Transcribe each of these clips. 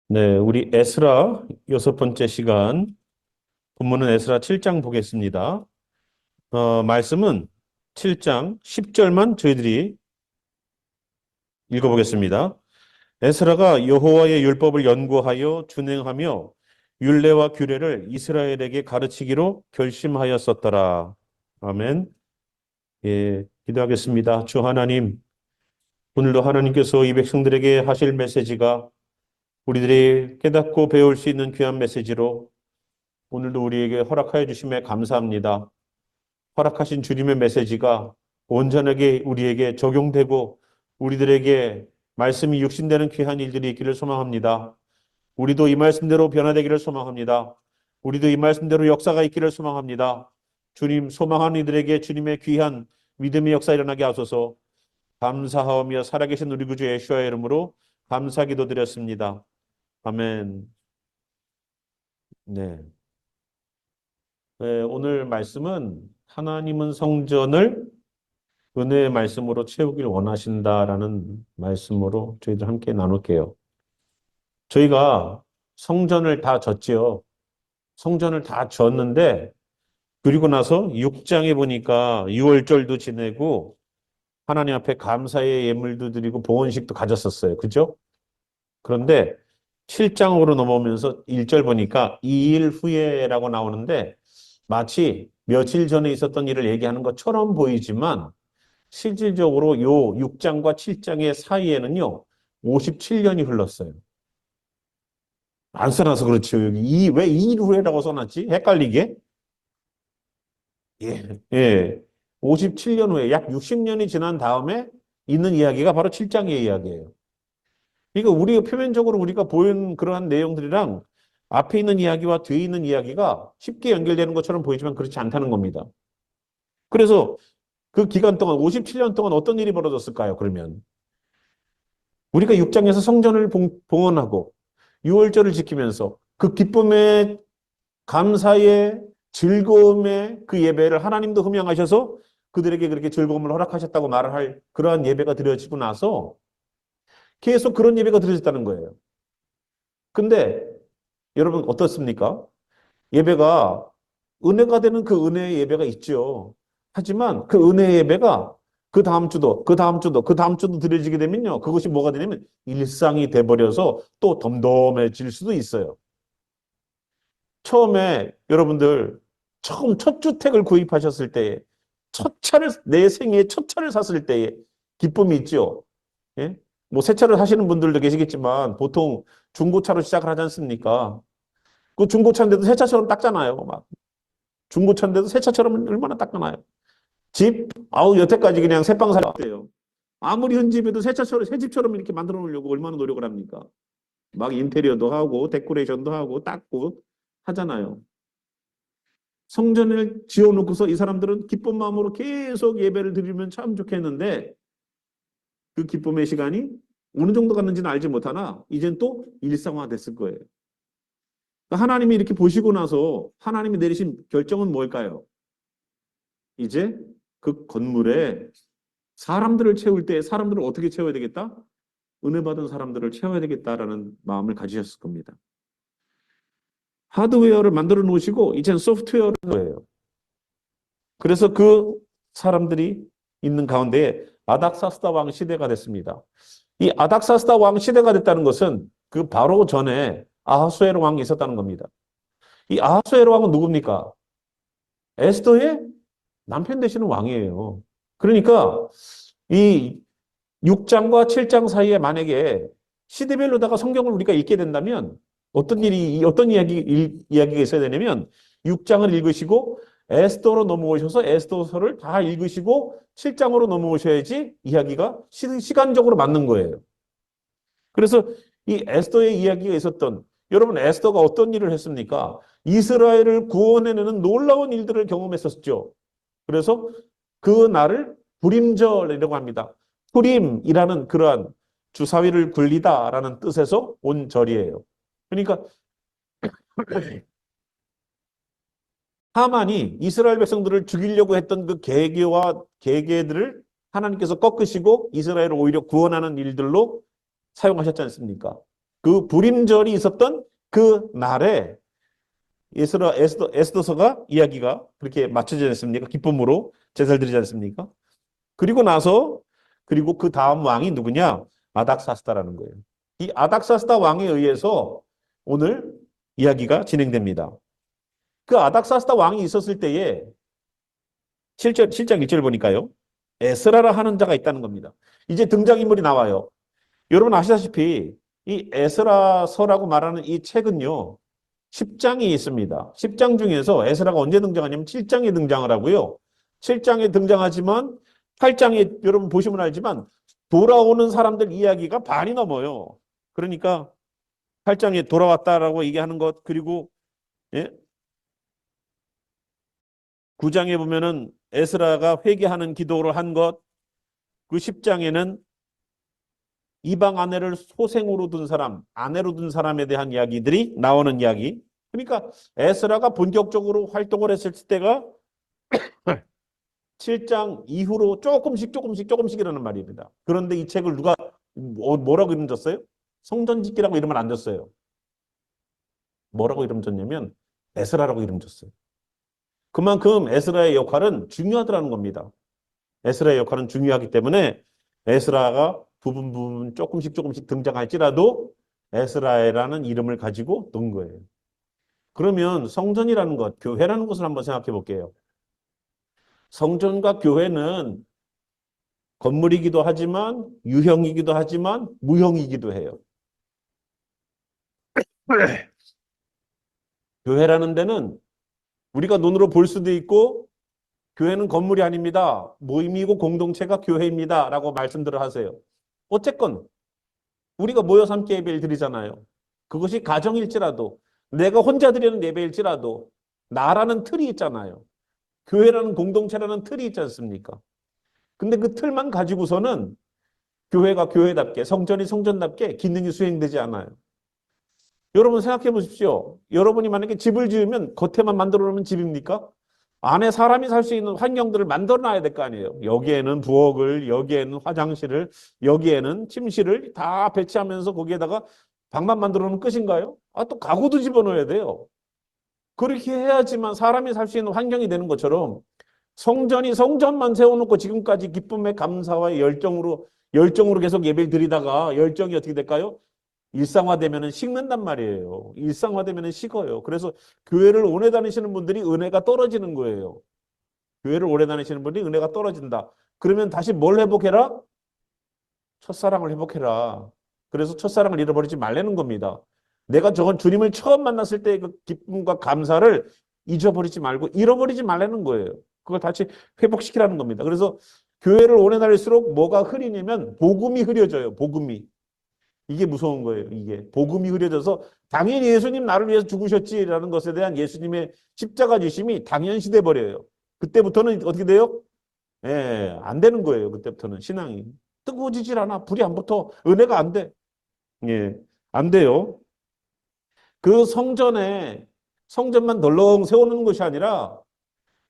네, 우리 에스라 여섯 번째 시간, 본문은 에스라 7장 보겠습니다. 말씀은 7장 10절만 저희들이 읽어보겠습니다. 에스라가 여호와의 율법을 연구하여 준행하며 율례와 규례를 이스라엘에게 가르치기로 결심하였었더라. 아멘. 예, 기도하겠습니다. 주 하나님, 오늘도 하나님께서 이 백성들에게 하실 메시지가 우리들이 깨닫고 배울 수 있는 귀한 메시지로 오늘도 우리에게 허락하여 주심에 감사합니다. 허락하신 주님의 메시지가 온전하게 우리에게 적용되고 우리들에게 말씀이 육신되는 귀한 일들이 있기를 소망합니다. 우리도 이 말씀대로 변화되기를 소망합니다. 우리도 이 말씀대로 역사가 있기를 소망합니다. 주님, 소망하는 이들에게 주님의 귀한 믿음의 역사 일어나게 하소서. 감사하오며 살아계신 우리 구주 예수와의 이름으로 감사 기도드렸습니다. 아멘. 네. 네, 오늘 말씀은 하나님은 성전을 은혜의 말씀으로 채우길 원하신다라는 말씀으로 저희들 함께 나눌게요. 저희가 성전을 다 졌지요. 성전을 다 졌는데 그리고 나서 6장에 보니까 유월절도 지내고 하나님 앞에 감사의 예물도 드리고 봉헌식도 가졌었어요. 그죠? 그런데 7장으로 넘어오면서 1절 보니까 2일 후에라고 나오는데 마치 며칠 전에 있었던 일을 얘기하는 것처럼 보이지만 실질적으로 요 6장과 7장의 사이에는요, 57년이 흘렀어요. 안 써놔서 그렇죠. 여기 왜 2일 후에라고 써놨지? 헷갈리게? 예, 예. 57년 후에 약 60년이 지난 다음에 있는 이야기가 바로 7장의 이야기예요. 그러니까 우리가 표면적으로 우리가 보는 그러한 내용들이랑 앞에 있는 이야기와 뒤에 있는 이야기가 쉽게 연결되는 것처럼 보이지만 그렇지 않다는 겁니다. 그래서 그 기간 동안 57년 동안 어떤 일이 벌어졌을까요? 그러면 우리가 6장에서 성전을 봉헌하고 6월절을 지키면서 그 기쁨의 감사의 즐거움의 그 예배를 하나님도 흠양하셔서 그들에게 그렇게 즐거움을 허락하셨다고 말을 할 그러한 예배가 드려지고 나서 계속 그런 예배가 드려졌다는 거예요. 근데 여러분 어떻습니까? 예배가 은혜가 되는 그 은혜의 예배가 있죠. 하지만 그 은혜의 예배가 그 다음 주도, 그 다음 주도, 그 다음 주도 드려지게 되면요. 그것이 뭐가 되냐면 일상이 돼버려서 또 덤덤해질 수도 있어요. 처음에 여러분들 처음 첫 주택을 구입하셨을 때에 첫 차를, 내 생애 첫 차를 샀을 때에 기쁨이 있죠. 예? 뭐 새 차를 사시는 분들도 계시겠지만 보통 중고차로 시작을 하지 않습니까? 그 중고차인데도 새 차처럼 닦잖아요. 막. 중고차인데도 새 차처럼 얼마나 닦아놔요. 집, 아우, 여태까지 그냥 새빵 살았대요. 아무리 현 집에도 새 차처럼, 새 집처럼 이렇게 만들어 놓으려고 얼마나 노력을 합니까? 막 인테리어도 하고, 데코레이션도 하고, 닦고 하잖아요. 성전을 지어놓고서 이 사람들은 기쁜 마음으로 계속 예배를 드리면 참 좋겠는데 그 기쁨의 시간이 어느 정도 갔는지는 알지 못하나 이젠 또 일상화 됐을 거예요. 그러니까 하나님이 이렇게 보시고 나서 하나님이 내리신 결정은 뭘까요? 이제 그 건물에 사람들을 채울 때 사람들을 어떻게 채워야 되겠다? 은혜 받은 사람들을 채워야 되겠다라는 마음을 가지셨을 겁니다. 하드웨어를 만들어 놓으시고 이젠 소프트웨어를 거예요. 그래서 그 사람들이 있는 가운데 아닥사스다 왕 시대가 됐습니다. 이 아닥사스다 왕 시대가 됐다는 것은 그 바로 전에 아하수에로 왕이 있었다는 겁니다. 이 아하수에로 왕은 누굽니까? 에스더의 남편 되시는 왕이에요. 그러니까 이 6장과 7장 사이에 만약에 시대별로다가 성경을 우리가 읽게 된다면 어떤 이야기가 있어야 되냐면 6장을 읽으시고 에스더로 넘어오셔서 에스더서를 다 읽으시고 7장으로 넘어오셔야지 이야기가 시간적으로 맞는 거예요. 그래서 이 에스더의 이야기가 있었던 여러분 에스더가 어떤 일을 했습니까? 이스라엘을 구원해내는 놀라운 일들을 경험했었죠. 그래서 그 날을 불임절이라고 합니다. purim이라는 그러한 주사위를 굴리다라는 뜻에서 온 절이에요. 그러니까 하만이 이스라엘 백성들을 죽이려고 했던 그 계계와 계계들을 하나님께서 꺾으시고 이스라엘을 오히려 구원하는 일들로 사용하셨지 않습니까? 그 불임절이 있었던 그 날에 에스더서가 이야기가 그렇게 맞춰지지 않습니까? 기쁨으로 제사를 드리지 않습니까? 그리고 나서 그리고 그 다음 왕이 누구냐? 아닥사스다라는 거예요. 이 아닥사스다 왕에 의해서 오늘 이야기가 진행됩니다. 그 아닥사스다 왕이 있었을 때에 7장 1절 보니까요. 에스라라 하는 자가 있다는 겁니다. 이제 등장인물이 나와요. 여러분 아시다시피 이 에스라서라고 말하는 이 책은요. 10장이 있습니다. 10장 중에서 에스라가 언제 등장하냐면 7장에 등장을 하고요. 7장에 등장하지만 8장에 여러분 보시면 알지만 돌아오는 사람들 이야기가 반이 넘어요. 그러니까 8장에 돌아왔다라고 얘기하는 것 그리고 예? 9장에 보면은 에스라가 회개하는 기도를 한 것, 그 10장에는 이방 아내를 소생으로 둔 사람, 아내로 둔 사람에 대한 이야기들이 나오는 이야기. 그러니까 에스라가 본격적으로 활동을 했을 때가 7장 이후로 조금씩이라는 말입니다. 그런데 이 책을 누가 뭐라고 이름 줬어요? 성전짓기라고 이름을 안 줬어요. 뭐라고 이름 줬냐면 에스라라고 이름 줬어요. 그만큼 에스라의 역할은 중요하다는 겁니다. 에스라의 역할은 중요하기 때문에 에스라가 부분 조금씩 등장할지라도 에스라라는 이름을 가지고 놓은 거예요. 그러면 성전이라는 것, 교회라는 것을 한번 생각해 볼게요. 성전과 교회는 건물이기도 하지만 유형이기도 하지만 무형이기도 해요. 교회라는 데는 우리가 눈으로 볼 수도 있고 교회는 건물이 아닙니다. 모임이고 공동체가 교회입니다. 라고 말씀들을 하세요. 어쨌건 우리가 모여서 함께 예배를 드리잖아요. 그것이 가정일지라도 내가 혼자 드리는 예배일지라도 나라는 틀이 있잖아요. 교회라는 공동체라는 틀이 있지 않습니까? 근데 그 틀만 가지고서는 교회가 교회답게 성전이 성전답게 기능이 수행되지 않아요. 여러분 생각해 보십시오. 여러분이 만약에 집을 지으면 겉에만 만들어 놓으면 집입니까? 안에 사람이 살 수 있는 환경들을 만들어 놔야 될 거 아니에요. 여기에는 부엌을, 여기에는 화장실을, 여기에는 침실을 다 배치하면서 거기에다가 방만 만들어 놓으면 끝인가요? 또 가구도 집어넣어야 돼요. 그렇게 해야지만 사람이 살 수 있는 환경이 되는 것처럼 성전이 성전만 세워놓고 지금까지 기쁨의 감사와 열정으로 계속 예배를 드리다가 열정이 어떻게 될까요? 일상화되면은 식는단 말이에요. 일상화되면은 식어요. 그래서 교회를 오래 다니시는 분들이 은혜가 떨어지는 거예요. 교회를 오래 다니시는 분들이 은혜가 떨어진다. 그러면 다시 뭘 회복해라? 첫사랑을 회복해라. 그래서 첫사랑을 잃어버리지 말라는 겁니다. 내가 저건 주님을 처음 만났을 때 그 기쁨과 감사를 잊어버리지 말고 잃어버리지 말라는 거예요. 그걸 다시 회복시키라는 겁니다. 그래서 교회를 오래 다닐수록 뭐가 흐리냐면 복음이 흐려져요. 복음이. 이게 무서운 거예요. 이게 복음이 흐려져서 당연히 예수님 나를 위해서 죽으셨지라는 것에 대한 예수님의 십자가 지심이 당연시돼 버려요. 그때부터는 어떻게 돼요? 예, 안 되는 거예요. 그때부터는 신앙이 뜨거워지질 않아. 불이 안 붙어. 은혜가 안 돼. 예, 안 돼요. 그 성전만 덜렁 세우는 것이 아니라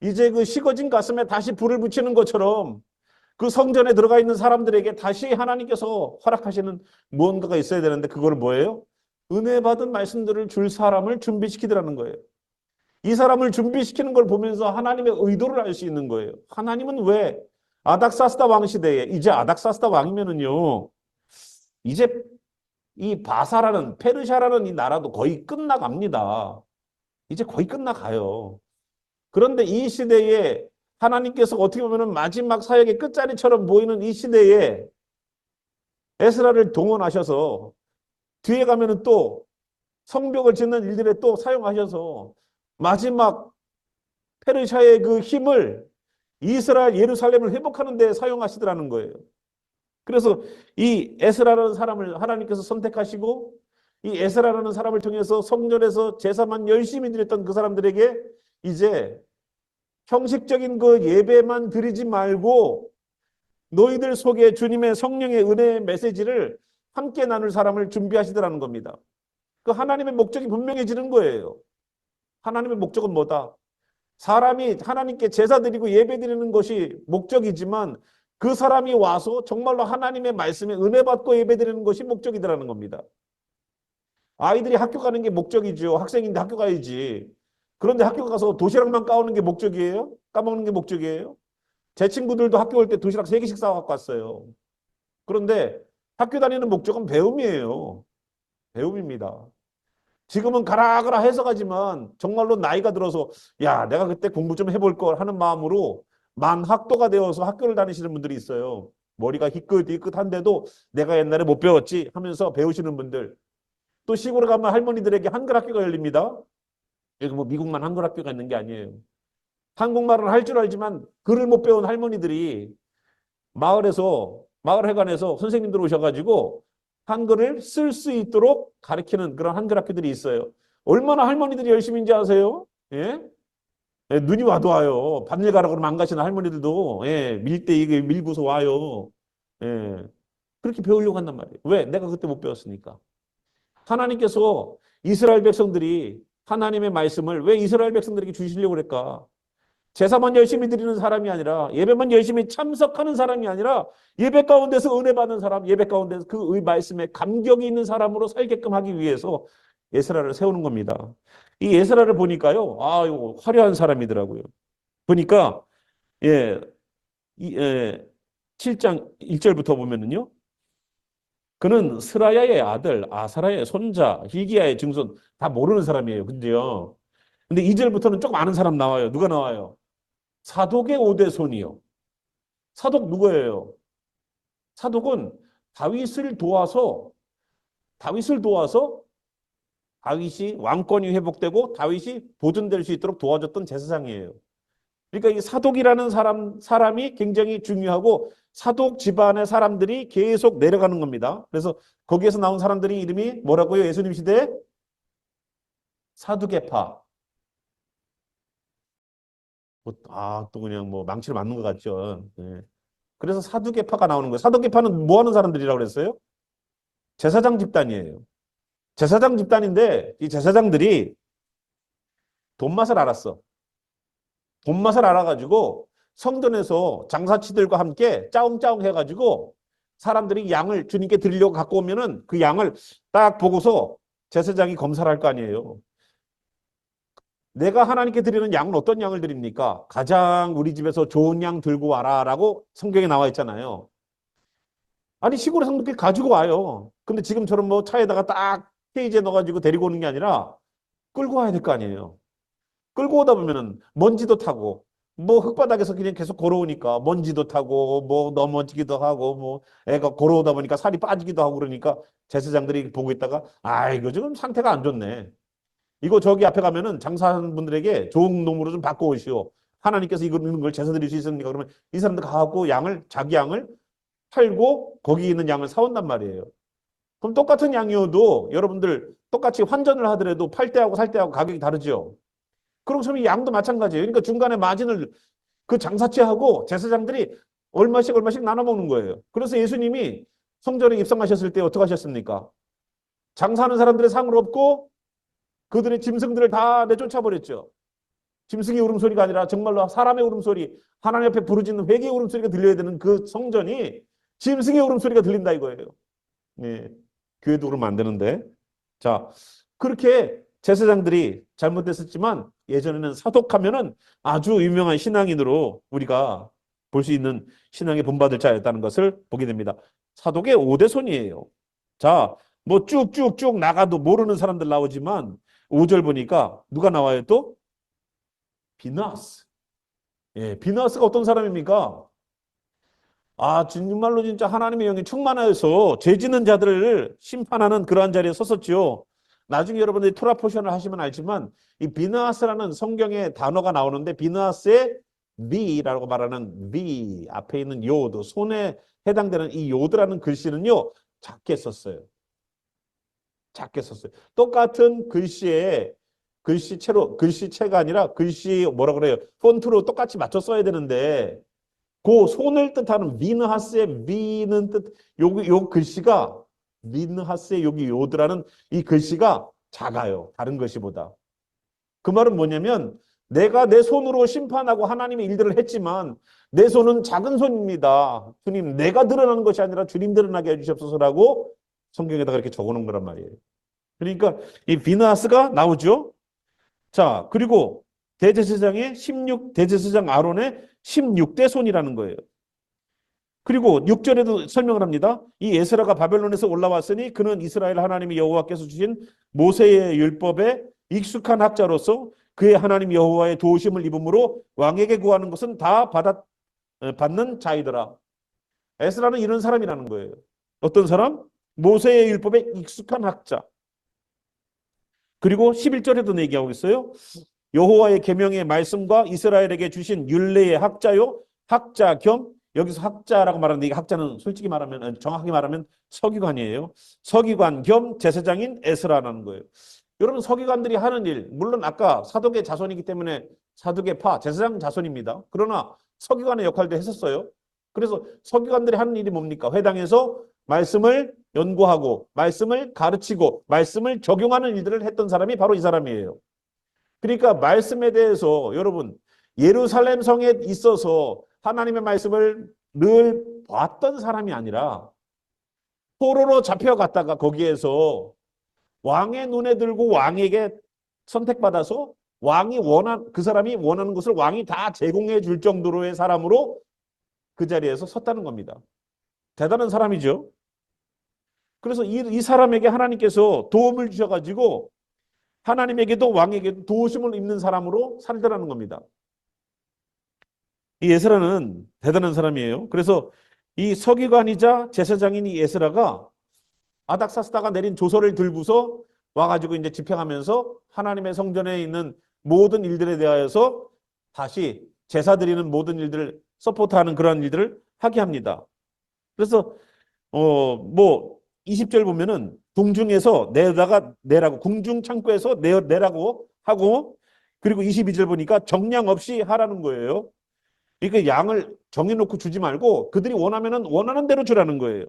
이제 그 식어진 가슴에 다시 불을 붙이는 것처럼 그 성전에 들어가 있는 사람들에게 다시 하나님께서 허락하시는 무언가가 있어야 되는데 그거를 뭐예요? 은혜 받은 말씀들을 줄 사람을 준비시키더라는 거예요. 이 사람을 준비시키는 걸 보면서 하나님의 의도를 알 수 있는 거예요. 하나님은 왜 아닥사스다 왕 시대에 이제 아닥사스다 왕이면은요. 이제 이 바사라는 페르시아라는 이 나라도 거의 끝나갑니다. 이제 거의 끝나가요. 그런데 이 시대에 하나님께서 어떻게 보면 마지막 사역의 끝자리처럼 보이는 이 시대에 에스라를 동원하셔서 뒤에 가면은 또 성벽을 짓는 일들에 또 사용하셔서 마지막 페르시아의 그 힘을 이스라엘 예루살렘을 회복하는 데 사용하시더라는 거예요. 그래서 이 에스라라는 사람을 하나님께서 선택하시고 이 에스라라는 사람을 통해서 성전에서 제사만 열심히 드렸던 그 사람들에게 이제 형식적인 그 예배만 드리지 말고 너희들 속에 주님의 성령의 은혜의 메시지를 함께 나눌 사람을 준비하시더라는 겁니다. 그 하나님의 목적이 분명해지는 거예요. 하나님의 목적은 뭐다? 사람이 하나님께 제사 드리고 예배 드리는 것이 목적이지만 그 사람이 와서 정말로 하나님의 말씀에 은혜 받고 예배 드리는 것이 목적이더라는 겁니다. 아이들이 학교 가는 게 목적이죠. 학생인데 학교 가야지. 그런데 학교 가서 도시락만 까오는 게 목적이에요? 까먹는 게 목적이에요? 제 친구들도 학교 올 때 도시락 3개씩 싸갖고 왔어요. 그런데 학교 다니는 목적은 배움이에요. 배움입니다. 지금은 가라 가라 해서 가지만 정말로 나이가 들어서 야, 내가 그때 공부 좀 해볼 걸 하는 마음으로 만학도가 되어서 학교를 다니시는 분들이 있어요. 머리가 희끗희끗한데도 내가 옛날에 못 배웠지 하면서 배우시는 분들. 또 시골에 가면 할머니들에게 한글 학교가 열립니다. 여기 뭐 미국만 한글 학교가 있는 게 아니에요. 한국말을 할 줄 알지만 글을 못 배운 할머니들이 마을회관에서 선생님들 오셔가지고 한글을 쓸 수 있도록 가르치는 그런 한글 학교들이 있어요. 얼마나 할머니들이 열심인지 아세요? 예? 예, 눈이 와도 와요. 밭일 가라 그러면 안 가시는 할머니들도 예, 밀대 이게 밀고서 와요. 예. 그렇게 배우려고 한단 말이에요. 왜? 내가 그때 못 배웠으니까. 하나님께서 이스라엘 백성들이 하나님의 말씀을 왜 이스라엘 백성들에게 주시려고 그럴까? 제사만 열심히 드리는 사람이 아니라 예배만 열심히 참석하는 사람이 아니라 예배 가운데서 은혜 받는 사람, 예배 가운데서 그 말씀에 감격이 있는 사람으로 살게끔 하기 위해서 에스라를 세우는 겁니다. 이 에스라를 보니까요, 아, 이거 화려한 사람이더라고요. 보니까 예, 7장 1절부터 보면은요. 그는 스라야의 아들, 아사라의 손자, hil기야의 증손 다 모르는 사람이에요. 근데요. 근데 2절부터는 조금 아는 사람 나와요. 누가 나와요? 사독의 오대손이요. 사독 누구예요? 사독은 다윗을 도와서 다윗을 도와서 다윗이 왕권이 회복되고 다윗이 보존될 수 있도록 도와줬던 제사장이에요. 그러니까 이 사독이라는 사람이 굉장히 중요하고 사독 집안의 사람들이 계속 내려가는 겁니다. 그래서 거기에서 나온 사람들이 이름이 뭐라고요? 예수님 시대에 사두개파. 또 그냥 뭐 망치를 맞는 것 같죠. 네. 그래서 사두개파가 나오는 거예요. 사두개파는 뭐 하는 사람들이라고 그랬어요? 제사장 집단이에요. 제사장 집단인데 이 제사장들이 돈 맛을 알았어. 돈 맛을 알아가지고 성전에서 장사치들과 함께 짜웅짜웅 해가지고 사람들이 양을 주님께 드리려고 갖고 오면은 그 양을 딱 보고서 제사장이 검사를 할 거 아니에요. 내가 하나님께 드리는 양은 어떤 양을 드립니까? 가장 우리 집에서 좋은 양 들고 와라라고 성경에 나와 있잖아요. 아니 시골에서 그렇게 가지고 와요. 근데 지금처럼 뭐 차에다가 딱 케이지에 넣어가지고 데리고 오는 게 아니라 끌고 와야 될 거 아니에요. 끌고 오다 보면은 먼지도 타고 뭐 흙바닥에서 그냥 계속 걸어오니까 먼지도 타고 뭐 넘어지기도 하고 뭐 애가 걸어오다 보니까 살이 빠지기도 하고 그러니까 제사장들이 보고 있다가 아 이거 지금 상태가 안 좋네. 이거 저기 앞에 가면은 장사하는 분들에게 좋은 놈으로 좀 바꿔오시오. 하나님께서 이런 걸 제사 드릴 수 있습니까? 그러면 이 사람들 가고 자기 양을 팔고 거기 있는 양을 사온단 말이에요. 그럼 똑같은 양이어도 여러분들 똑같이 환전을 하더라도 팔 때하고 살 때하고 가격이 다르죠. 그럼 처음에 양도 마찬가지예요. 그러니까 중간에 마진을 그 장사치하고 제사장들이 얼마씩 나눠 먹는 거예요. 그래서 예수님이 성전에 입성하셨을 때 어떻게 하셨습니까? 장사하는 사람들의 상을 얻고 그들의 짐승들을 다 내쫓아 버렸죠. 짐승의 울음소리가 아니라 정말로 사람의 울음소리, 하나님 앞에 부르짖는 회개의 울음소리가 들려야 되는 그 성전이 짐승의 울음소리가 들린다 이거예요. 네. 교회도 그러면 안 되는데. 자, 그렇게 제사장들이 잘못됐었지만 예전에는 사독하면은 아주 유명한 신앙인으로 우리가 볼 수 있는 신앙의 본받을 자였다는 것을 보게 됩니다. 사독의 5대손이에요. 자, 뭐 쭉쭉쭉 나가도 모르는 사람들 나오지만 5절 보니까 누가 나와요 또? 비나스. 예, 비나스가 어떤 사람입니까? 아, 정말로 진짜 하나님의 영이 충만하여서 죄 짓는 자들을 심판하는 그러한 자리에 섰었죠. 나중에 여러분들이 토라 포션을 하시면 알지만 이 비느하스라는 성경의 단어가 나오는데 비느하스의 V라고 말하는 V 앞에 있는 요드, 손에 해당되는 이 요드라는 글씨는요. 작게 썼어요. 작게 썼어요. 똑같은 글씨체가 아니라 글씨 뭐라 그래요? 폰트로 똑같이 맞춰 써야 되는데 그 손을 뜻하는 미느하스의 미는 뜻, 요 글씨가 미느하스의 여기 요드라는 이 글씨가 작아요. 다른 글씨보다. 그 말은 뭐냐면 내가 내 손으로 심판하고 하나님의 일들을 했지만 내 손은 작은 손입니다. 주님, 내가 드러나는 것이 아니라 주님 드러나게 해주시옵소서라고 성경에다 그렇게 적어놓은 거란 말이에요. 그러니까 이 비나스가 나오죠. 자, 그리고 대제사장의 대제사장 아론의 16대 손이라는 거예요. 그리고 6절에도 설명을 합니다. 이 에스라가 바벨론에서 올라왔으니 그는 이스라엘 하나님 여호와께서 주신 모세의 율법에 익숙한 학자로서 그의 하나님 여호와의 도우심을 입음으로 왕에게 구하는 것은 다 받는 자이더라. 에스라는 이런 사람이라는 거예요. 어떤 사람? 모세의 율법에 익숙한 학자. 그리고 11절에도 얘기하고 있어요. 여호와의 계명의 말씀과 이스라엘에게 주신 율례의 학자요. 학자 겸, 여기서 학자라고 말하는데 이 학자는 솔직히 말하면, 정확하게 말하면 서기관이에요. 서기관 겸 제사장인 에스라라는 거예요. 여러분, 서기관들이 하는 일, 물론 아까 사독의 자손이기 때문에 사독의 파, 제사장 자손입니다. 그러나 서기관의 역할도 했었어요. 그래서 서기관들이 하는 일이 뭡니까? 회당에서 말씀을 연구하고 말씀을 가르치고 말씀을 적용하는 일들을 했던 사람이 바로 이 사람이에요. 그러니까 말씀에 대해서 여러분, 예루살렘 성에 있어서 하나님의 말씀을 늘 봤던 사람이 아니라 포로로 잡혀갔다가 거기에서 왕의 눈에 들고 왕에게 선택받아서 그 사람이 원하는 것을 왕이 다 제공해 줄 정도로의 사람으로 그 자리에서 섰다는 겁니다. 대단한 사람이죠. 그래서 이 사람에게 하나님께서 도움을 주셔가지고 하나님에게도 왕에게도 도우심을 입는 사람으로 살더라는 겁니다. 이 에스라는 대단한 사람이에요. 그래서 이 서기관이자 제사장인 이 에스라가 아닥사스다가 내린 조서를 들고서 와가지고 이제 집행하면서 하나님의 성전에 있는 모든 일들에 대하여서 다시 제사 드리는 모든 일들을 서포트하는 그런 일들을 하게 합니다. 그래서 20절 보면은 궁중에서 내라고 궁중 창고에서 내라고 하고, 그리고 22절 보니까 정량 없이 하라는 거예요. 그러니까 양을 정해놓고 주지 말고 그들이 원하면은 원하는 대로 주라는 거예요.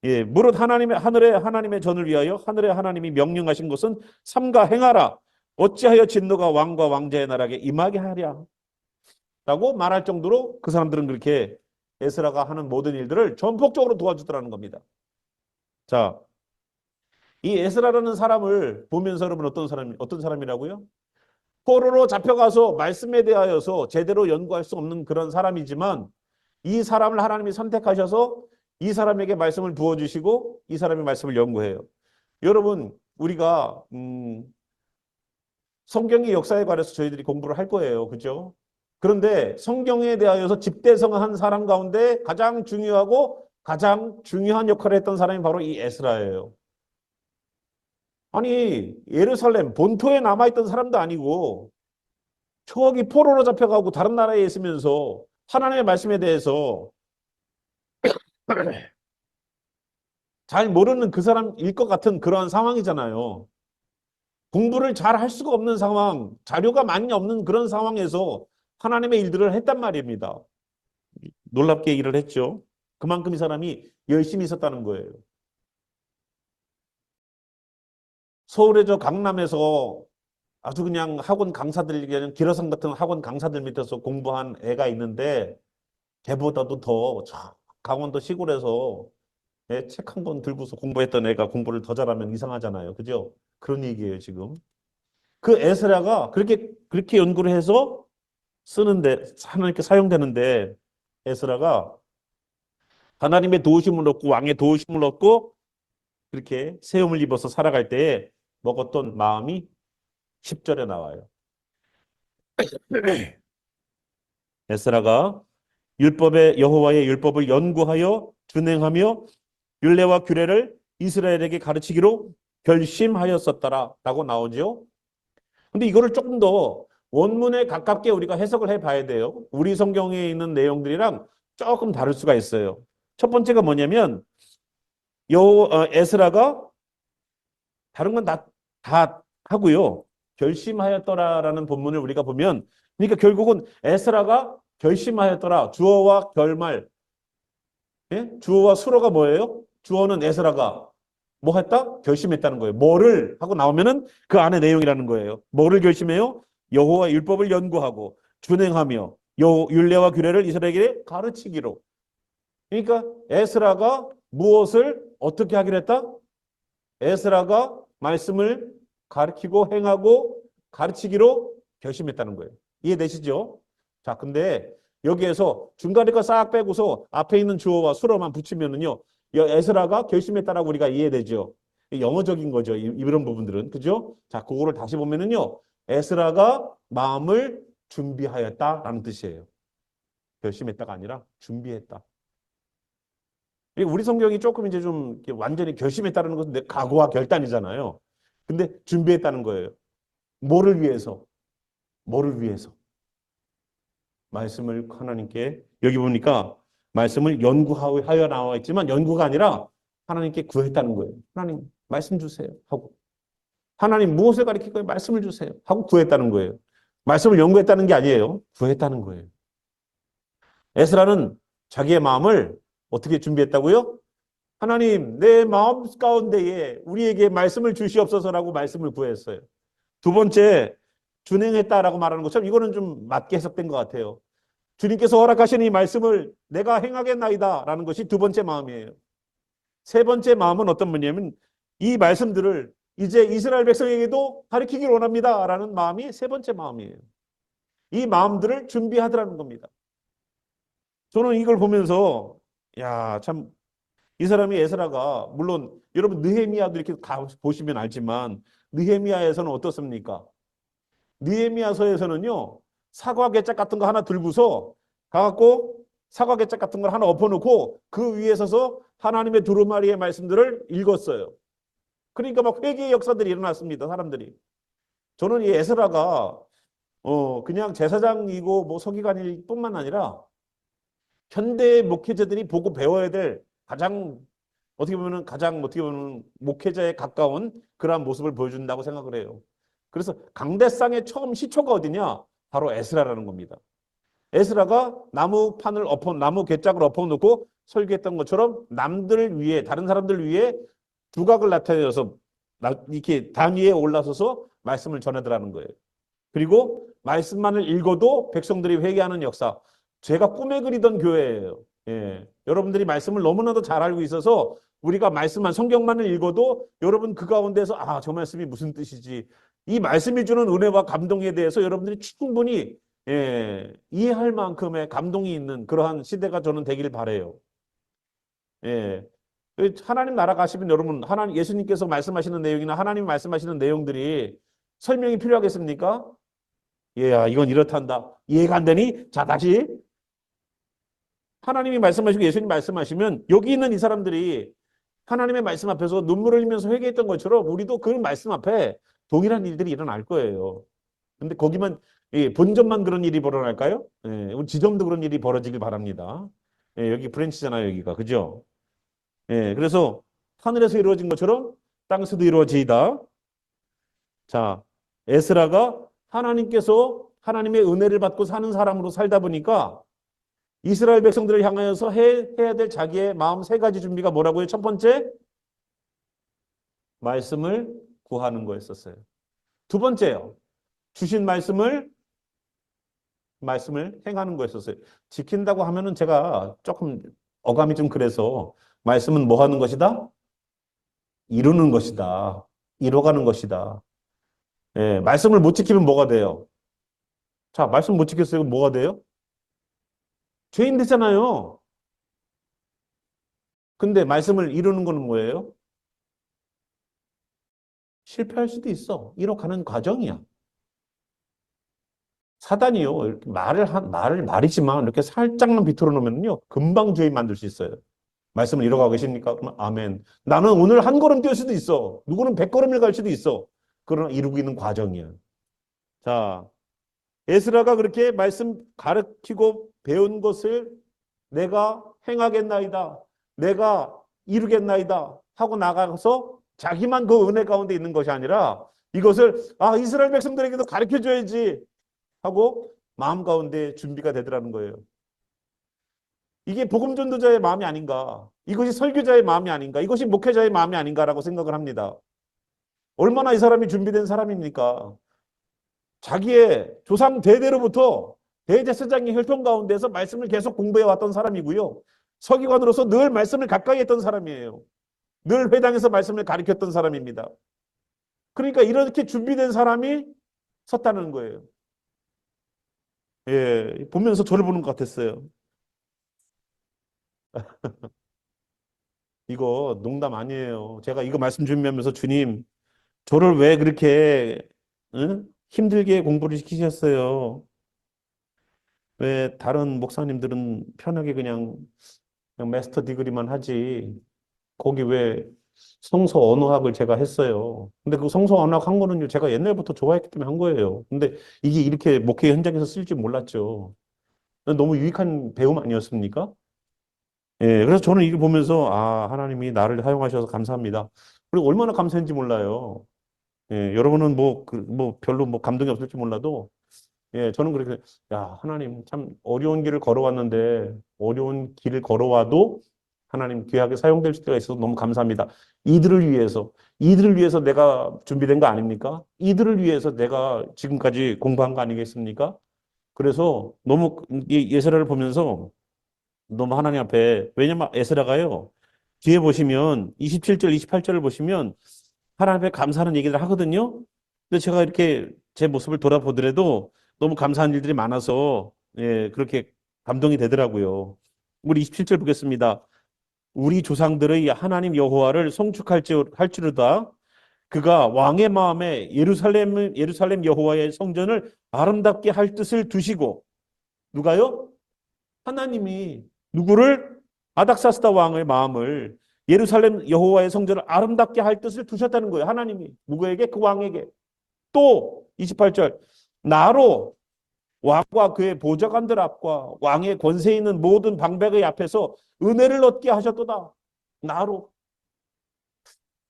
예, 무릇 하나님의 전을 위하여 하늘의 하나님이 명령하신 것은 삼가 행하라. 어찌하여 진노가 왕과 왕자의 나라에 임하게 하랴. 라고 말할 정도로 그 사람들은 그렇게 에스라가 하는 모든 일들을 전폭적으로 도와주더라는 겁니다. 자, 이 에스라라는 사람을 보면서 여러분 어떤 사람이라고요? 포로로 잡혀가서 말씀에 대하여서 제대로 연구할 수 없는 그런 사람이지만 이 사람을 하나님이 선택하셔서 이 사람에게 말씀을 부어주시고 이 사람이 말씀을 연구해요. 여러분, 우리가 성경의 역사에 관해서 저희들이 공부를 할 거예요. 그죠? 그런데 성경에 대하여서 집대성한 사람 가운데 가장 중요하고 가장 중요한 역할을 했던 사람이 바로 이 에스라예요. 아니, 예루살렘 본토에 남아있던 사람도 아니고 저기 포로로 잡혀가고 다른 나라에 있으면서 하나님의 말씀에 대해서 잘 모르는 그 사람일 것 같은 그런 상황이잖아요. 공부를 잘 할 수가 없는 상황, 자료가 많이 없는 그런 상황에서 하나님의 일들을 했단 말입니다. 놀랍게 일을 했죠. 그만큼 이 사람이 열심히 있었다는 거예요. 서울의 저 강남에서 아주 그냥 학원 강사들, 그냥 기라성 같은 학원 강사들 밑에서 공부한 애가 있는데 걔보다도 더 강원도 시골에서 책 한 권 들고서 공부했던 애가 공부를 더 잘하면 이상하잖아요. 그죠? 그런 얘기예요, 지금. 그 에스라가 그렇게 연구를 해서 쓰는데, 하나님께 사용되는데, 에스라가 하나님의 도우심을 얻고 왕의 도우심을 얻고 그렇게 세움을 입어서 살아갈 때에 먹었던 마음이 10절에 나와요. 에스라가 여호와의 율법을 연구하여 준행하며 율례와 규례를 이스라엘에게 가르치기로 결심하였었더라 라고 나오죠. 근데 이거를 조금 더 원문에 가깝게 우리가 해석을 해봐야 돼요. 우리 성경에 있는 내용들이랑 조금 다를 수가 있어요. 첫 번째가 뭐냐면 에스라가 다른 건 다 하고요. 결심하였더라라는 본문을 우리가 보면, 그러니까 결국은 에스라가 결심하였더라. 주어와 결말, 예? 주어와 수로가 뭐예요? 주어는 에스라가 뭐 했다? 결심했다는 거예요. 뭐를 하고 나오면은 그 안에 내용이라는 거예요. 뭐를 결심해요? 여호와 율법을 연구하고 준행하며 율례와 규례를 이스라엘에게 가르치기로. 그러니까 에스라가 무엇을 어떻게 하기로 했다? 에스라가 말씀을 가르치고 행하고 가르치기로 결심했다는 거예요. 이해되시죠? 자, 근데 여기에서 중간에 거 싹 빼고서 앞에 있는 주어와 수어만 붙이면은요, 에스라가 결심했다라고 우리가 이해되죠. 영어적인 거죠. 이런 부분들은. 그죠? 자, 그거를 다시 보면은요, 에스라가 마음을 준비하였다라는 뜻이에요. 결심했다가 아니라 준비했다. 우리 성경이 조금 이제 좀 완전히 결심했다는 것은 각오와 결단이잖아요. 근데 준비했다는 거예요. 뭐를 위해서? 뭐를 위해서? 말씀을 하나님께, 여기 보니까 말씀을 연구하여 나와 있지만 연구가 아니라 하나님께 구했다는 거예요. 하나님 말씀 주세요 하고, 하나님 무엇을 가르칠 거예요? 말씀을 주세요 하고 구했다는 거예요. 말씀을 연구했다는 게 아니에요. 구했다는 거예요. 에스라는 자기의 마음을 어떻게 준비했다고요? 하나님, 내 마음 가운데에 우리에게 말씀을 주시옵소서라고 말씀을 구했어요. 두 번째, 준행했다라고 말하는 것처럼 이거는 좀 맞게 해석된 것 같아요. 주님께서 허락하신 이 말씀을 내가 행하겠나이다라는 것이 두 번째 마음이에요. 세 번째 마음은 어떤 분이냐면 이 말씀들을 이제 이스라엘 백성에게도 가르치기를 원합니다라는 마음이 세 번째 마음이에요. 이 마음들을 준비하더라는 겁니다. 저는 이걸 보면서 야, 참 이 사람이 에스라가, 물론 여러분 느헤미야도 이렇게 보시면 알지만 느헤미야에서는 어떻습니까? 느헤미야서에서는요, 사과 개짝 같은 거 하나 들고서 가갖고 사과 개짝 같은 걸 하나 엎어놓고 그 위에 서서 하나님의 두루마리의 말씀들을 읽었어요. 그러니까 막 회개의 역사들이 일어났습니다. 사람들이. 저는 이 에스라가 그냥 제사장이고 뭐 서기관일 뿐만 아니라 현대 목회자들이 보고 배워야 될 가장 어떻게 보면 목회자에 가까운 그러한 모습을 보여준다고 생각을 해요. 그래서 강대상의 처음 시초가 어디냐? 바로 에스라라는 겁니다. 에스라가 나무 괴짝을 엎어놓고 설교했던 것처럼 남들 위에, 다른 사람들 위에 두각을 나타내서 이렇게 단 위에 올라서서 말씀을 전해더라는 거예요. 그리고 말씀만을 읽어도 백성들이 회개하는 역사. 제가 꿈에 그리던 교회예요. 예. 여러분들이 말씀을 너무나도 잘 알고 있어서 우리가 말씀만, 성경만을 읽어도 여러분 그 가운데서 아, 저 말씀이 무슨 뜻이지, 이 말씀이 주는 은혜와 감동에 대해서 여러분들이 충분히 이해할 만큼의 감동이 있는 그러한 시대가 저는 되길 바라요. 예. 하나님 나라 가시면 여러분, 예수님께서 말씀하시는 내용이나 하나님 말씀하시는 내용들이 설명이 필요하겠습니까? 예, 이건 이렇단다. 이해가 안 되니? 자, 다시. 하나님이 말씀하시고 예수님 말씀하시면 여기 있는 이 사람들이 하나님의 말씀 앞에서 눈물을 흘리면서 회개했던 것처럼 우리도 그 말씀 앞에 동일한 일들이 일어날 거예요. 근데 거기만, 본점만 그런 일이 벌어날까요? 우리 지점도 그런 일이 벌어지길 바랍니다. 여기 브랜치잖아요, 여기가. 그죠? 그래서 하늘에서 이루어진 것처럼 땅에서도 이루어지이다. 자, 에스라가 하나님께서 하나님의 은혜를 받고 사는 사람으로 살다 보니까 이스라엘 백성들을 향하여서 해야 될 자기의 마음 세 가지 준비가 뭐라고요? 첫 번째, 말씀을 구하는 거였었어요. 두 번째요, 주신 말씀을 행하는 거였었어요. 지킨다고 하면은 제가 조금 어감이 좀 그래서, 말씀은 뭐 하는 것이다? 이루는 것이다. 이뤄가는 것이다. 말씀을 못 지키면 뭐가 돼요? 자, 말씀 못 지켰어요. 뭐가 돼요? 죄인 되잖아요. 근데 말씀을 이루는 거는 뭐예요? 실패할 수도 있어. 이뤄가는 과정이야. 사단이요, 이렇게 말이지만 이렇게 살짝만 비틀어 놓으면요, 금방 죄인 만들 수 있어요. 말씀을 이뤄가고 계십니까? 그러면 아멘. 나는 오늘 한 걸음 뛸 수도 있어. 누구는 100걸음을 갈 수도 있어. 그러나 이루고 있는 과정이야. 자, 에스라가 그렇게 말씀 가르치고 배운 것을 내가 행하겠나이다, 내가 이루겠나이다 하고 나가서 자기만 그 은혜 가운데 있는 것이 아니라 이것을 이스라엘 백성들에게도 가르쳐줘야지 하고 마음 가운데 준비가 되더라는 거예요. 이게 복음 전도자의 마음이 아닌가, 이것이 설교자의 마음이 아닌가, 이것이 목회자의 마음이 아닌가라고 생각을 합니다. 얼마나 이 사람이 준비된 사람입니까? 자기의 조상 대대로부터 대제사장의 혈통 가운데서 말씀을 계속 공부해 왔던 사람이고요, 서기관으로서 늘 말씀을 가까이 했던 사람이에요. 늘 회당에서 말씀을 가르쳤던 사람입니다. 그러니까 이렇게 준비된 사람이 섰다는 거예요. 예, 보면서 저를 보는 것 같았어요. 이거 농담 아니에요. 제가 이거 말씀 준비하면서 주님, 저를 왜 그렇게 응? 힘들게 공부를 시키셨어요? 왜 다른 목사님들은 편하게 그냥 마스터 디그리만 하지? 거기 왜 성서 언어학을 제가 했어요. 근데 그 성서 언어학 한 거는요, 제가 옛날부터 좋아했기 때문에 한 거예요. 근데 이게 이렇게 목회 현장에서 쓸 줄 몰랐죠. 너무 유익한 배움 아니었습니까? 예, 그래서 저는 이걸 보면서, 아, 하나님이 나를 사용하셔서 감사합니다. 그리고 얼마나 감사한지 몰라요. 예, 여러분은 뭐 별로 뭐 감동이 없을지 몰라도, 예, 저는 그렇게, 야, 하나님 참 어려운 길을 걸어왔는데, 어려운 길을 걸어와도 하나님 귀하게 사용될 때가 있어서 너무 감사합니다. 이들을 위해서 내가 준비된 거 아닙니까? 이들을 위해서 내가 지금까지 공부한 거 아니겠습니까? 그래서 너무 이 예세라를 보면서 너무 하나님 앞에, 왜냐면 에스라가요, 뒤에 보시면 27절, 28절을 보시면 하나님 앞에 감사하는 얘기를 하거든요. 근데 제가 이렇게 제 모습을 돌아보더라도 너무 감사한 일들이 많아서, 예, 그렇게 감동이 되더라고요. 우리 27절 보겠습니다. 우리 조상들의 하나님 여호와를 송축할 줄로다. 그가 왕의 마음에 예루살렘 여호와의 성전을 아름답게 할 뜻을 두시고, 누가요? 하나님이 누구를? 아닥사스다 왕의 마음을 예루살렘 여호와의 성전을 아름답게 할 뜻을 두셨다는 거예요. 하나님이 누구에게? 그 왕에게. 또 28절 나로 왕과 그의 보좌관들 앞과 왕의 권세 있는 모든 방백의 앞에서 은혜를 얻게 하셨도다. 나로.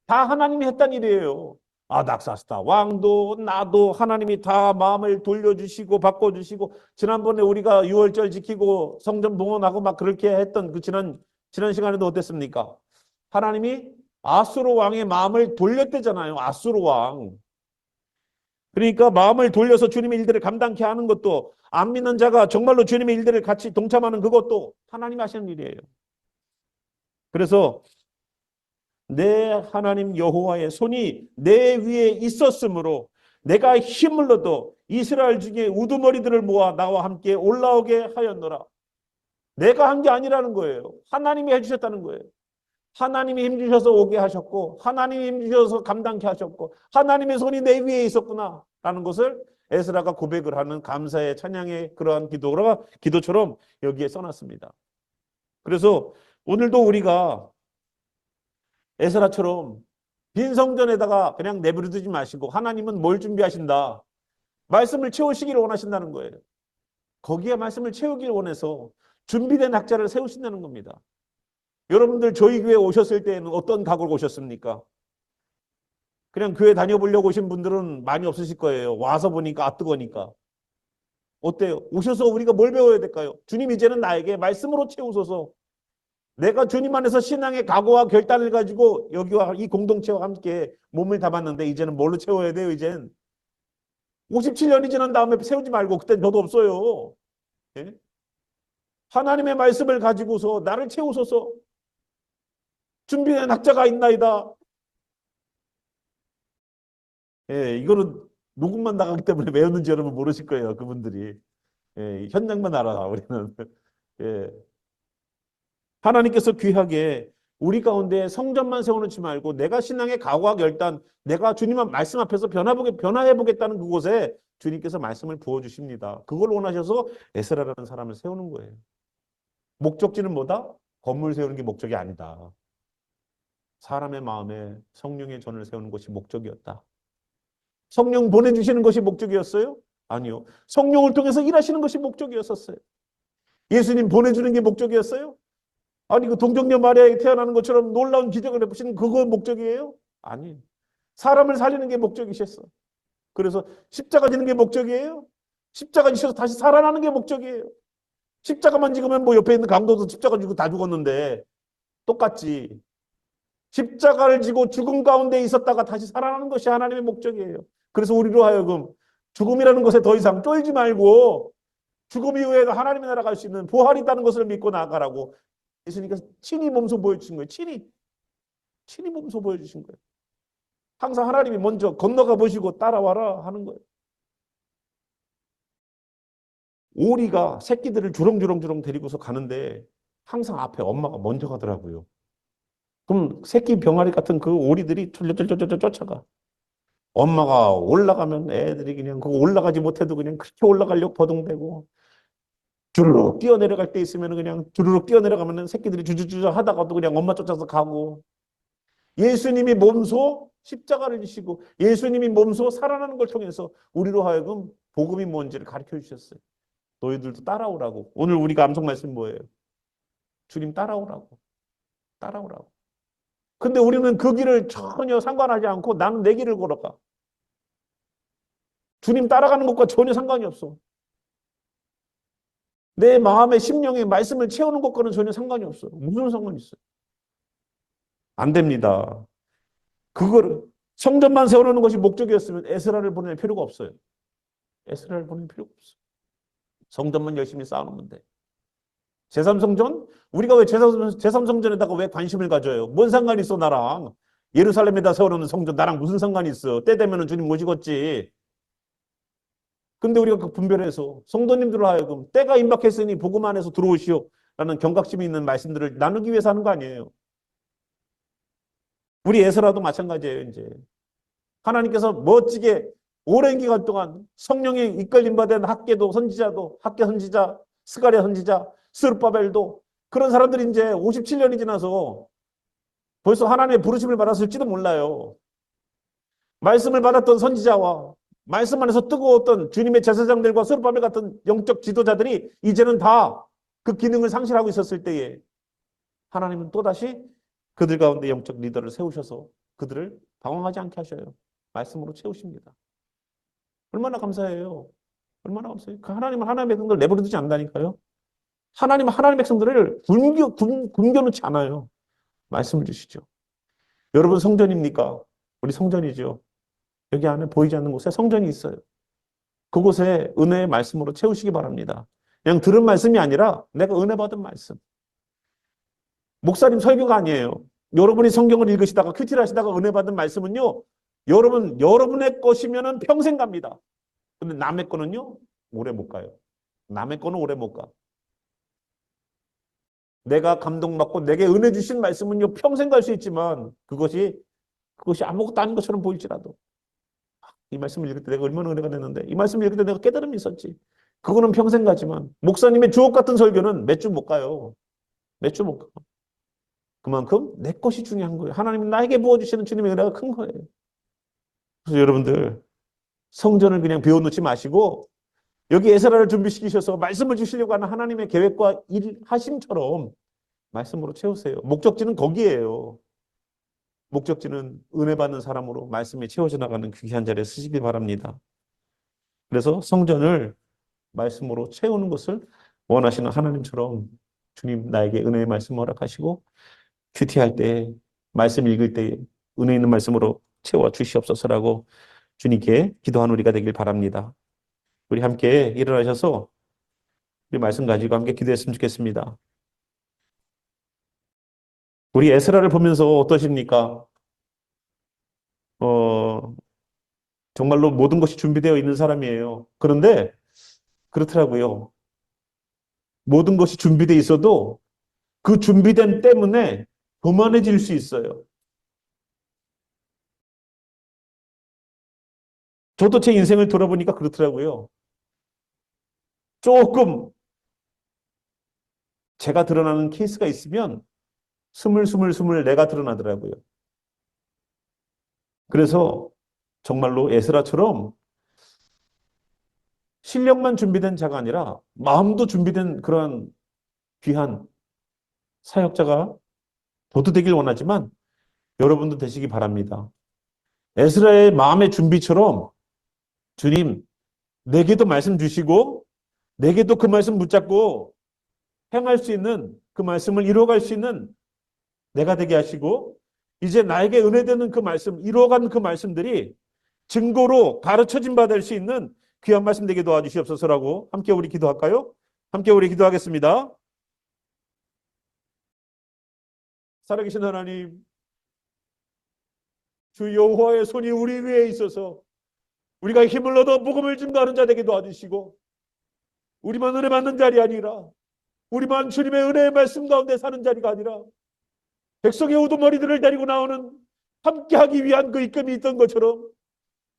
다 하나님이 했단 일이에요. 아닥사스다 왕도 나도 하나님이 다 마음을 돌려주시고 바꿔주시고, 지난번에 우리가 6월절 지키고 성전 봉헌하고 막 그렇게 했던 그 지난 시간에도 어땠습니까? 하나님이 아수르 왕의 마음을 돌렸대잖아요. 아수르 왕. 그러니까 마음을 돌려서 주님의 일들을 감당케 하는 것도, 안 믿는 자가 정말로 주님의 일들을 같이 동참하는 그것도 하나님 하시는 일이에요. 그래서 내 하나님 여호와의 손이 내 위에 있었으므로 내가 힘을 얻어 이스라엘 중에 우두머리들을 모아 나와 함께 올라오게 하였노라. 내가 한 게 아니라는 거예요. 하나님이 해주셨다는 거예요. 하나님이 힘주셔서 오게 하셨고, 하나님이 힘주셔서 감당케 하셨고, 하나님의 손이 내 위에 있었구나 라는 것을 에스라가 고백을 하는 감사의 찬양의 그러한 기도처럼 여기에 써놨습니다. 그래서 오늘도 우리가 에스라처럼 빈 성전에다가 그냥 내버려 두지 마시고, 하나님은 뭘 준비하신다? 말씀을 채우시기를 원하신다는 거예요. 거기에 말씀을 채우기를 원해서 준비된 학자를 세우신다는 겁니다. 여러분들 저희 교회 오셨을 때에는 어떤 각오로 오셨습니까? 그냥 교회 다녀보려고 오신 분들은 많이 없으실 거예요. 와서 보니까 아 뜨거니까. 어때요? 오셔서 우리가 뭘 배워야 될까요? 주님 이제는 나에게 말씀으로 채우소서. 내가 주님 안에서 신앙의 각오와 결단을 가지고 여기와 이 공동체와 함께 몸을 담았는데, 이제는 뭘로 채워야 돼요? 이젠 57년이 지난 다음에 세우지 말고, 그땐 저도 없어요. 예? 하나님의 말씀을 가지고서 나를 채우소서. 준비된 학자가 있나이다. 예, 이거는 녹음만 나가기 때문에 외웠는지 여러분 모르실 거예요. 그분들이. 예, 현장만 알아, 우리는. 예. 하나님께서 귀하게 우리 가운데 성전만 세워놓지 말고, 내가 신앙의 각오와 결단, 내가 주님 말씀 앞에서 변화해보겠다는 그곳에 주님께서 말씀을 부어주십니다. 그걸 원하셔서 에스라라는 사람을 세우는 거예요. 목적지는 뭐다? 건물 세우는 게 목적이 아니다. 사람의 마음에 성령의 전을 세우는 것이 목적이었다. 성령 보내주시는 것이 목적이었어요? 아니요. 성령을 통해서 일하시는 것이 목적이었었어요. 예수님 보내주는 게 목적이었어요? 아니, 그 동정녀 마리아에 태어나는 것처럼 놀라운 기적을 베푸시는 그거 목적이에요? 아니에요. 사람을 살리는 게 목적이셨어. 그래서 십자가 지는 게 목적이에요? 십자가 지셔서 다시 살아나는 게 목적이에요. 십자가만 지으면 뭐 옆에 있는 강도도 십자가 지고 다 죽었는데 똑같지. 십자가를 지고 죽음 가운데 있었다가 다시 살아나는 것이 하나님의 목적이에요. 그래서 우리로 하여금 죽음이라는 것에 더 이상 쫄지 말고, 죽음 이후에도 하나님의 나라 갈 수 있는 부활이 있다는 것을 믿고 나아가라고 예수님께서 친히 몸소 보여주신 거예요. 친히. 친히 몸소 보여주신 거예요. 항상 하나님이 먼저 건너가 보시고 따라와라 하는 거예요. 오리가 새끼들을 주렁주렁주렁 데리고서 가는데 항상 앞에 엄마가 먼저 가더라고요. 그럼 새끼 병아리 같은 그 오리들이 쫄쫄쫄쫄 쫓아가. 엄마가 올라가면 애들이 그냥 그거 올라가지 못해도 그냥 그렇게 올라가려고 버둥대고 주르륵 뛰어내려갈 때 있으면 그냥 주르륵 뛰어내려가면 새끼들이 주주주주 하다가도 그냥 엄마 쫓아서 가고 예수님이 몸소 십자가를 지시고 예수님이 몸소 살아나는 걸 통해서 우리로 하여금 복음이 뭔지를 가르쳐 주셨어요. 너희들도 따라오라고. 오늘 우리가 암송 말씀 뭐예요? 주님 따라오라고. 따라오라고. 근데 우리는 그 길을 전혀 상관하지 않고 나는 내 길을 걸어가. 주님 따라가는 것과 전혀 상관이 없어. 내 마음의 심령에 말씀을 채우는 것과는 전혀 상관이 없어요. 무슨 상관이 있어요? 안 됩니다. 그거를 성전만 세워놓는 것이 목적이었으면 에스라를 보낼 필요가 없어요. 에스라를 보낼 필요가 없어요. 성전만 열심히 쌓아놓으면 돼. 제3성전? 우리가 왜 제3성전에다가 왜 관심을 가져요? 뭔 상관이 있어 나랑. 예루살렘에다 세워놓는 성전 나랑 무슨 상관이 있어. 때 되면 주님 모시겠지. 근데 우리가 그 분별해서 성도님들로 하여금 때가 임박했으니 복음 안에서 들어오시오 라는 경각심이 있는 말씀들을 나누기 위해서 하는 거 아니에요. 우리 에스라도 마찬가지예요. 이제 하나님께서 멋지게 오랜 기간 동안 성령에 이끌림 받은 학계도 선지자도 학계 선지자 스가랴 선지자 스룹바벨도 그런 사람들이 이제 57년이 지나서 벌써 하나님의 부르심을 받았을지도 몰라요. 말씀을 받았던 선지자와 말씀 안에서 뜨거웠던 주님의 제사장들과 스룹바벨 같은 영적 지도자들이 이제는 다 그 기능을 상실하고 있었을 때에 하나님은 또다시 그들 가운데 영적 리더를 세우셔서 그들을 방황하지 않게 하셔요. 말씀으로 채우십니다. 얼마나 감사해요. 얼마나 감사해요. 그 하나님은 하나님의 백성들을 내버려 두지 않는다니까요. 하나님은 하나님의 백성들을 굶겨놓지 않아요. 말씀을 주시죠. 여러분 성전입니까? 우리 성전이죠. 여기 안에 보이지 않는 곳에 성전이 있어요. 그곳에 은혜의 말씀으로 채우시기 바랍니다. 그냥 들은 말씀이 아니라 내가 은혜 받은 말씀. 목사님 설교가 아니에요. 여러분이 성경을 읽으시다가 큐티를 하시다가 은혜 받은 말씀은요. 여러분의 것이면은 평생 갑니다. 근데 남의 거는요. 오래 못 가요. 남의 거는 오래 못 가. 내가 감동받고 내게 은혜 주신 말씀은요. 평생 갈 수 있지만 그것이 아무것도 아닌 것처럼 보일지라도 이 말씀을 읽을 때 내가 얼마나 은혜가 됐는데 이 말씀을 읽을 때 내가 깨달음이 있었지. 그거는 평생 가지만 목사님의 주옥 같은 설교는 몇 주 못 가요. 몇 주 못 가. 그만큼 내 것이 중요한 거예요. 하나님이 나에게 부어주시는 주님의 은혜가 큰 거예요. 그래서 여러분들 성전을 그냥 비워놓지 마시고 여기 에스라를 준비시키셔서 말씀을 주시려고 하는 하나님의 계획과 일하심처럼 말씀으로 채우세요. 목적지는 거기에요. 목적지는 은혜 받는 사람으로 말씀이 채워져 나가는 귀한 자리에 쓰시길 바랍니다. 그래서 성전을 말씀으로 채우는 것을 원하시는 하나님처럼 주님 나에게 은혜의 말씀 허락하시고 큐티할 때 말씀 읽을 때 은혜 있는 말씀으로 채워 주시옵소서라고 주님께 기도한 우리가 되길 바랍니다. 우리 함께 일어나셔서 우리 말씀 가지고 함께 기도했으면 좋겠습니다. 우리 에스라를 보면서 어떠십니까? 정말로 모든 것이 준비되어 있는 사람이에요. 그런데 그렇더라고요. 모든 것이 준비되어 있어도 그 준비됨 때문에 교만해질 수 있어요. 저도 제 인생을 돌아보니까 그렇더라고요. 조금 제가 드러나는 케이스가 있으면 스물스물 내가 드러나더라고요. 그래서 정말로 에스라처럼 실력만 준비된 자가 아니라 마음도 준비된 그런 귀한 사역자가 저도 되길 원하지만 여러분도 되시기 바랍니다. 에스라의 마음의 준비처럼 주님 내게도 말씀 주시고 내게도 그 말씀 붙잡고 행할 수 있는 그 말씀을 이루어갈 수 있는 내가 되게 하시고 이제 나에게 은혜되는 그 말씀 이루어간 그 말씀들이 증거로 가르쳐진 바 될 수 있는 귀한 말씀 되게 도와주시옵소서라고 함께 우리 기도할까요? 함께 우리 기도하겠습니다. 살아계신 하나님 주 여호와의 손이 우리 위에 있어서 우리가 힘을 얻어 복음을 증거하는 자 되게 도와주시고, 우리만 은혜 받는 자리 아니라, 우리만 주님의 은혜의 말씀 가운데 사는 자리가 아니라, 백성의 우두머리들을 데리고 나오는 함께하기 위한 그 이끌이 있던 것처럼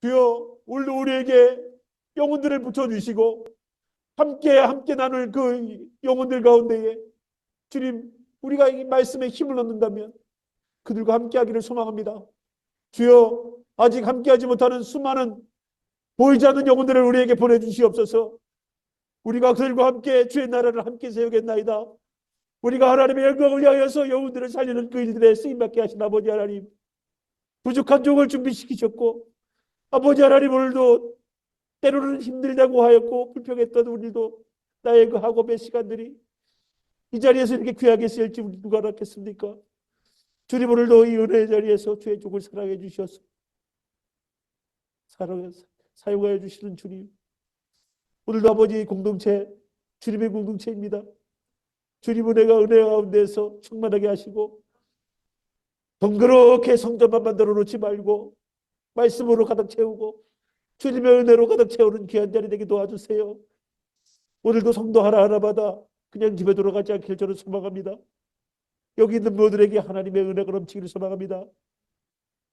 주여 오늘도 우리에게 영혼들을 붙여주시고 함께 나눌 그 영혼들 가운데에 주님, 우리가 이 말씀에 힘을 얻는다면 그들과 함께하기를 소망합니다. 주여, 아직 함께하지 못하는 수많은 보이지 않는 영혼들을 우리에게 보내주시옵소서. 우리가 그들과 함께 주의 나라를 함께 세우겠나이다. 우리가 하나님의 영광을 위하여서 영혼들을 살리는 그 일들에 쓰임받게 하신 아버지 하나님, 부족한 종을 준비시키셨고, 아버지 하나님, 오늘도 때로는 힘들다고 하였고 불평했던 우리도 나의 그 학업의 시간들이 이 자리에서 이렇게 귀하게 쓰일지 우리 누가 알았겠습니까? 주님, 오늘도 이 은혜의 자리에서 주의 종을 사랑해 주셔서 사용하여 주시는 주님, 오늘도 아버지 공동체, 주님의 공동체입니다. 주님 은혜 가운데서 충만하게 하시고 덩그렇게 성전만 만들어 놓지 말고 말씀으로 가득 채우고 주님의 은혜로 가득 채우는 귀한 자리 되게 도와주세요. 오늘도 성도 하나하나마다 그냥 집에 돌아가지 않길 저는 소망합니다. 여기 있는 모두에게 하나님의 은혜가 넘치기를 소망합니다.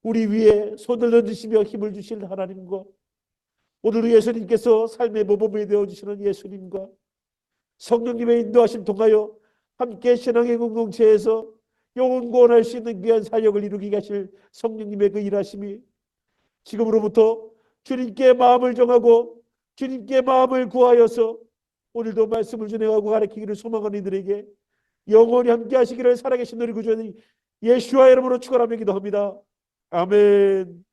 우리 위에 손을 얹으시며 힘을 주실 하나님과 오늘 예수님께서 삶의 모범이 되어주시는 예수님과 성령님의 인도하심 통하여 함께 신앙의 공동체에서 영혼 구원할 수 있는 귀한 사역을 이루게 하실 성령님의 그 일하심이 지금으로부터 주님께 마음을 정하고 주님께 마음을 구하여서 오늘도 말씀을 준행하고 가르치기를 소망하는 이들에게 영원히 함께 하시기를 살아계신 우리 구주님 예수와 이름으로 축원하며 기도합니다. 아멘.